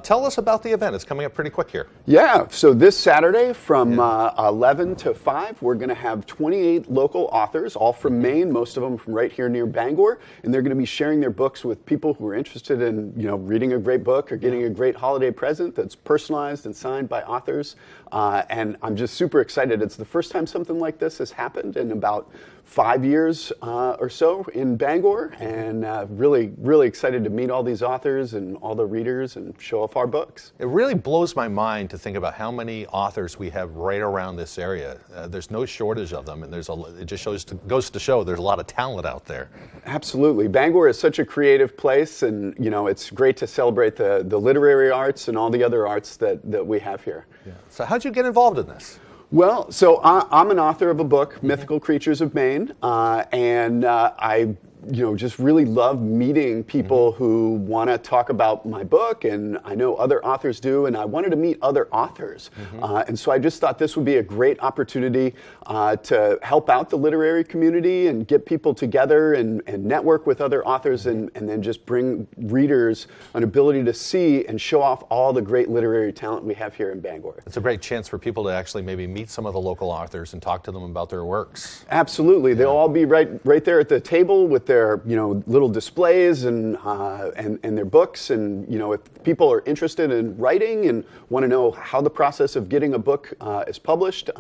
Tell us about the event. It's coming up pretty quick here. Yeah, so this Saturday from 11 to 5, we're going to have 28 local authors, all from Maine, most of them from right here near Bangor, and they're going to be sharing their books with people who are interested in, reading a great book or getting a great holiday present that's personalized and signed by authors. And I'm just super excited. It's the first time something like this has happened in about 5 years or so in Bangor, and really, really excited to meet all these authors and all the readers and show off our books. It really blows my mind to think about how many authors we have right around this area. There's no shortage of them, and it just goes to show there's a lot of talent out there. Absolutely. Bangor is such a creative place, and it's great to celebrate the literary arts and all the other arts that we have here. Yeah. So how'd you get involved in this? Well, so I'm an author of a book, Mythical Creatures of Maine, and I just really love meeting people who want to talk about my book, and I know other authors do, and I wanted to meet other authors. And so I just thought this would be a great opportunity to help out the literary community and get people together and network with other authors, and then just bring readers an ability to see and show off all the great literary talent we have here in Bangor. It's a great chance for people to actually maybe meet some of the local authors and talk to them about their works. Absolutely. They'll all be right there at the table with their little displays and their books, and if people are interested in writing and want to know how the process of getting a book is published,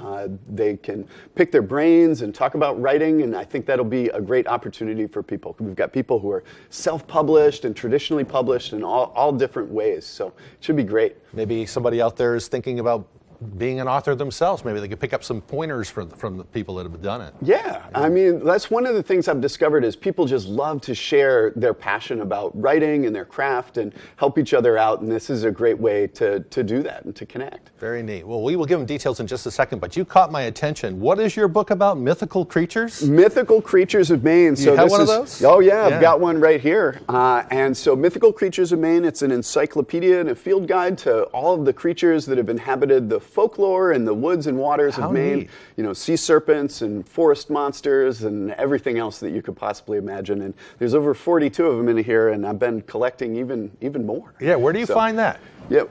they can pick their brains and talk about writing, and I think that'll be a great opportunity for people. We've got people who are self-published and traditionally published in all different ways, so it should be great. Maybe somebody out there is thinking about being an author themselves. Maybe they could pick up some pointers from the people that have done it. Yeah, I mean, that's one of the things I've discovered is people just love to share their passion about writing and their craft and help each other out, and this is a great way to do that and to connect. Very neat. Well, we will give them details in just a second, but you caught my attention. What is your book about? Mythical Creatures? Mythical Creatures of Maine. You have one of those? Oh, yeah, I've got one right here. And so Mythical Creatures of Maine, it's an encyclopedia and a field guide to all of the creatures that have inhabited the folklore and the woods and waters of Maine. Neat. Sea serpents and forest monsters and everything else that you could possibly imagine. And there's over 42 of them in here, and I've been collecting even more. Yeah, where do you find that? Yeah,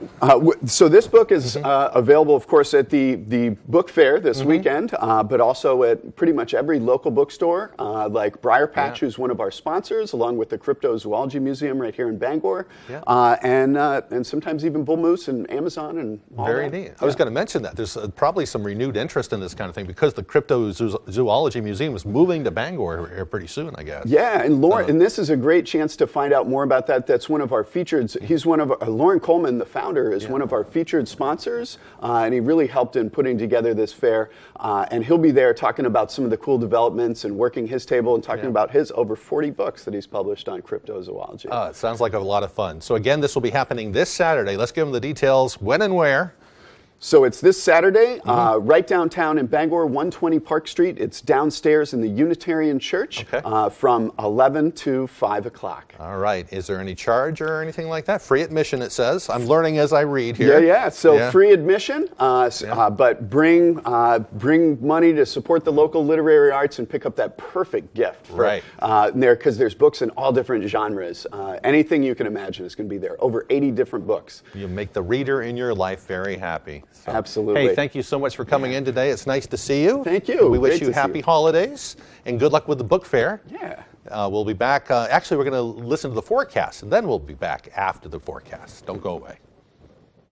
so this book is available, of course, at the book fair this weekend, but also at pretty much every local bookstore, like Briar Patch, who's one of our sponsors, along with the Cryptozoology Museum right here in Bangor, and sometimes even Bull Moose and Amazon and all Very that. neat. I was going to mention that. There's probably some renewed interest in this kind of thing because the Cryptozoology Museum is moving to Bangor here pretty soon, I guess. Yeah, and Lauren, and this is a great chance to find out more about that. That's one of our featured. He's one of Lauren Coleman, the founder, is one of our featured sponsors, and he really helped in putting together this fair. And he'll be there talking about some of the cool developments and working his table and talking about his over 40 books that he's published on cryptozoology. It sounds like a lot of fun. So again, this will be happening this Saturday. Let's give them the details. When and where? So it's this Saturday, right downtown in Bangor, 120 Park Street. It's downstairs in the Unitarian Church from 11 to 5 o'clock. All right. Is there any charge or anything like that? Free admission, it says. I'm learning as I read here. Yeah. So free admission, but bring money to support the local literary arts and pick up that perfect gift. There, because there's books in all different genres. Anything you can imagine is going to be there. Over 80 different books. You make the reader in your life very happy. So, absolutely. Hey, thank you so much for coming in today. It's nice to see you. Thank you. We wish you happy holidays and good luck with the book fair. Yeah. We'll be back. Actually, we're going to listen to the forecast, and then we'll be back after the forecast. Don't go away.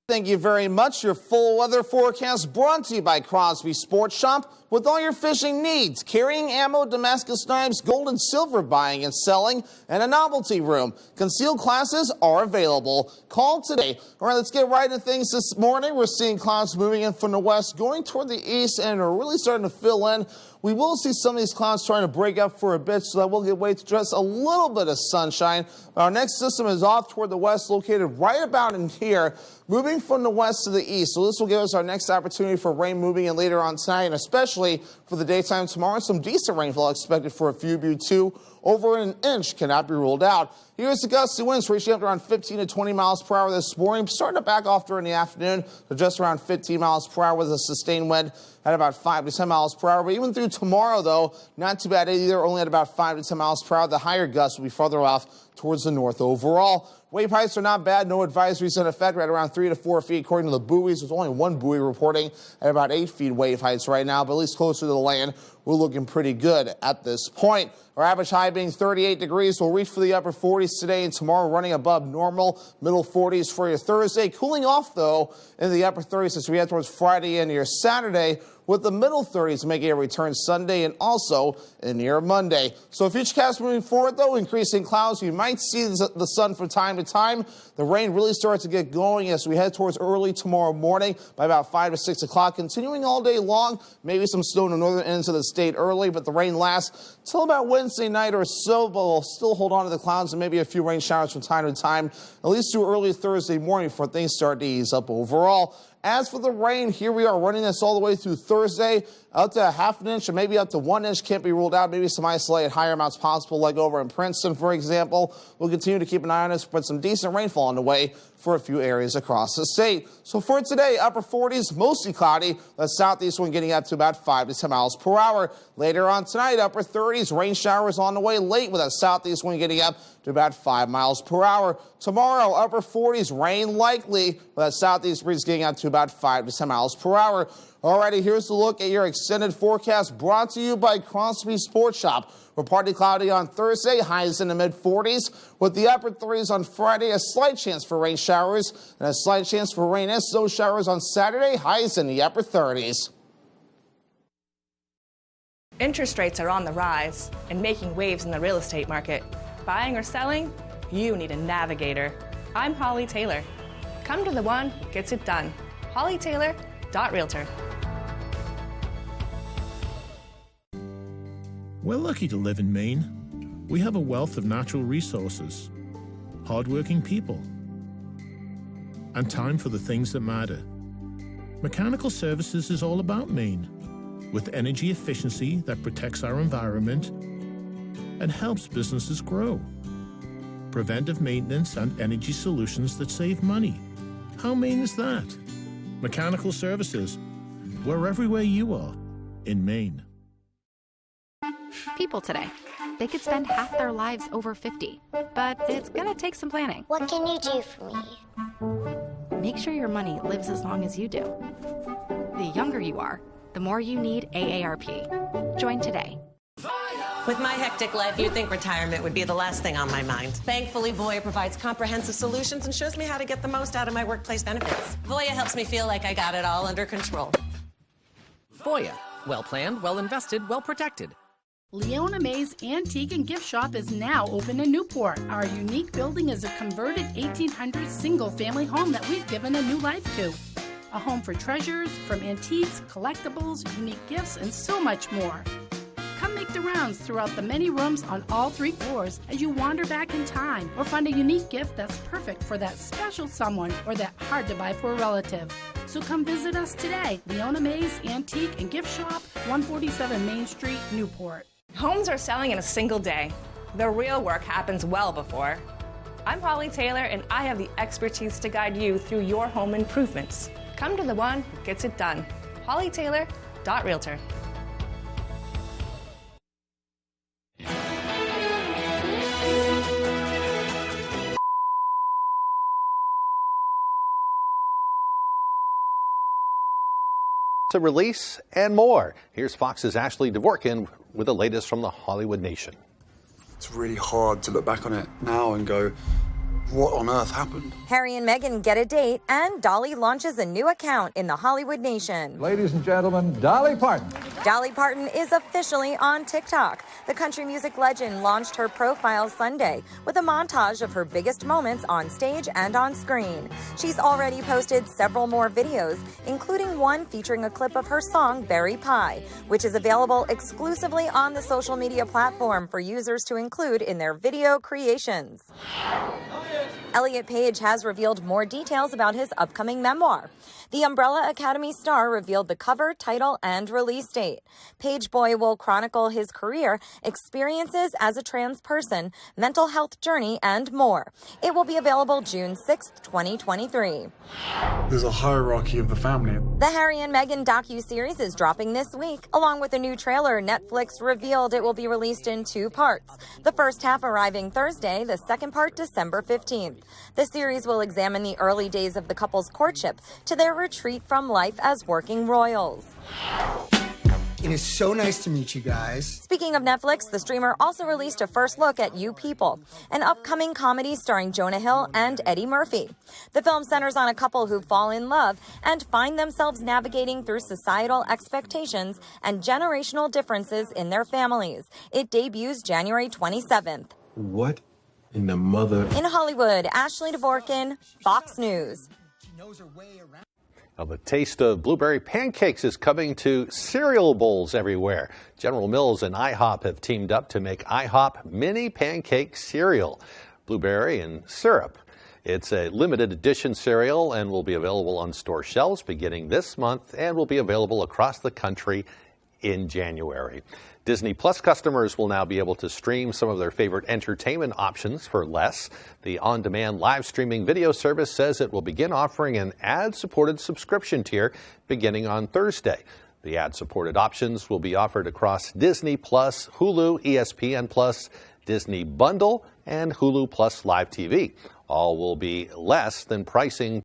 Thank you very much. Your full weather forecast brought to you by Crosby Sports Shop. With all your fishing needs, carrying ammo, Damascus knives, gold and silver buying and selling, and a novelty room. Concealed classes are available. Call today. All right, let's get right into things this morning. We're seeing clouds moving in from the west, going toward the east, and are really starting to fill in. We will see some of these clouds trying to break up for a bit, so that we'll get way to just a little bit of sunshine. Our next system is off toward the west, located right about in here, moving from the west to the east. So this will give us our next opportunity for rain moving in later on tonight, and especially for the daytime tomorrow. Some decent rainfall expected for a few of you too. Over an inch cannot be ruled out. Here's the gusty winds reaching up to around 15 to 20 miles per hour this morning. Starting to back off during the afternoon to just around 15 miles per hour with a sustained wind at about 5 to 10 miles per hour. But even through tomorrow, though, not too bad either. Only at about 5 to 10 miles per hour. The higher gusts will be farther off towards the north overall. Wave heights are not bad. No advisories in effect. Right around 3 to 4 feet according to the buoys. There's only one buoy reporting at about 8 feet wave heights right now, but at least closer to the land, we're looking pretty good at this point. Our average high being 38 degrees. We'll reach for the upper 40s today and tomorrow, running above normal. Middle 40s for your Thursday. Cooling off, though, in the upper 30s as we head towards Friday and your Saturday, with the middle 30s making a return Sunday and also in your Monday. So futurecast moving forward, though, increasing clouds. You might see the sun from time to time. The rain really starts to get going as we head towards early tomorrow morning by about 5 to 6 o'clock, continuing all day long. Maybe some snow in the northern ends of the state early, but the rain lasts till about Wednesday night or so, but we'll still hold on to the clouds and maybe a few rain showers from time to time, at least through early Thursday morning before things start to ease up overall. As for the rain, here we are running this all the way through Thursday, up to a half an inch or maybe up to 1 inch can't be ruled out. Maybe some isolated higher amounts possible, like over in Princeton, for example. We'll continue to keep an eye on this, but some decent rainfall on the way for a few areas across the state. So for today, upper 40s, mostly cloudy. The southeast wind getting up to about 5 to 10 miles per hour. Later on tonight, upper 30s, rain showers on the way late with a southeast wind getting up to about 5 miles per hour. Tomorrow, upper 40s, rain likely, but that southeast breeze getting out to about 5 to 10 miles per hour. Alrighty, here's a look at your extended forecast brought to you by Crosby Sports Shop. We're partly cloudy on Thursday, highs in the mid-40s. With the upper 30s on Friday, a slight chance for rain showers and a slight chance for rain and snow showers on Saturday, highs in the upper 30s. Interest rates are on the rise and making waves in the real estate market. Buying or selling? You need a navigator. I'm Holly Taylor. Come to the one who gets it done. HollyTaylor.Realtor. We're lucky to live in Maine. We have a wealth of natural resources, hardworking people, and time for the things that matter. Mechanical Services is all about Maine, with energy efficiency that protects our environment and helps businesses grow. Preventive maintenance and energy solutions that save money. How Maine is that? Mechanical Services. We're everywhere you are in Maine. People today, they could spend half their lives over 50, but it's gonna take some planning. What can you do for me? Make sure your money lives as long as you do. The younger you are, the more you need AARP. Join today. With my hectic life, you'd think retirement would be the last thing on my mind. Thankfully, Voya provides comprehensive solutions and shows me how to get the most out of my workplace benefits. Voya helps me feel like I got it all under control. Voya. Well planned, well invested, well protected. Leona May's Antique and Gift Shop is now open in Newport. Our unique building is a converted 1800s single-family home that we've given a new life to. A home for treasures, from antiques, collectibles, unique gifts, and so much more. Come make the rounds throughout the many rooms on all 3 floors as you wander back in time or find a unique gift that's perfect for that special someone or that hard-to-buy-for relative. So come visit us today. Leona May's Antique and Gift Shop, 147 Main Street, Newport. Homes are selling in a single day. The real work happens well before. I'm Holly Taylor, and I have the expertise to guide you through your home improvements. Come to the one who gets it done. HollyTaylor.Realtor. To release and more. Here's Fox's Ashley Dvorkin with the latest from the Hollywood Nation. It's really hard to look back on it now and go, what on earth happened? Harry and Meghan get a date, and Dolly launches a new account in the Hollywood Nation. Ladies and gentlemen, Dolly Parton. Dolly Parton is officially on TikTok. The country music legend launched her profile Sunday with a montage of her biggest moments on stage and on screen. She's already posted several more videos, including one featuring a clip of her song Berry Pie, which is available exclusively on the social media platform for users to include in their video creations. Elliot Page has revealed more details about his upcoming memoir. The Umbrella Academy star revealed the cover, title, and release date. Page Boy will chronicle his career, experiences as a trans person, mental health journey, and more. It will be available June 6, 2023. There's a hierarchy of the family. The Harry and Meghan docuseries is dropping this week. Along with a new trailer, Netflix revealed it will be released in 2 parts. The first half arriving Thursday, the second part December 15th. The series will examine the early days of the couple's courtship to their retreat from life as working royals. It is so nice to meet you guys. Speaking of Netflix, the streamer also released a first look at You People, an upcoming comedy starring Jonah Hill and Eddie Murphy. The film centers on a couple who fall in love and find themselves navigating through societal expectations and generational differences in their families. It debuts January 27th. What in the mother? In Hollywood, Ashley Dvorkin, Fox News. Now, the taste of blueberry pancakes is coming to cereal bowls everywhere. General Mills and IHOP have teamed up to make IHOP Mini Pancake Cereal, blueberry and syrup. It's a limited edition cereal and will be available on store shelves beginning this month and will be available across the country in January. Disney Plus customers will now be able to stream some of their favorite entertainment options for less. The on-demand live streaming video service says it will begin offering an ad-supported subscription tier beginning on Thursday. The ad-supported options will be offered across Disney Plus, Hulu, ESPN Plus, Disney Bundle, and Hulu Plus Live TV. All will be less than pricing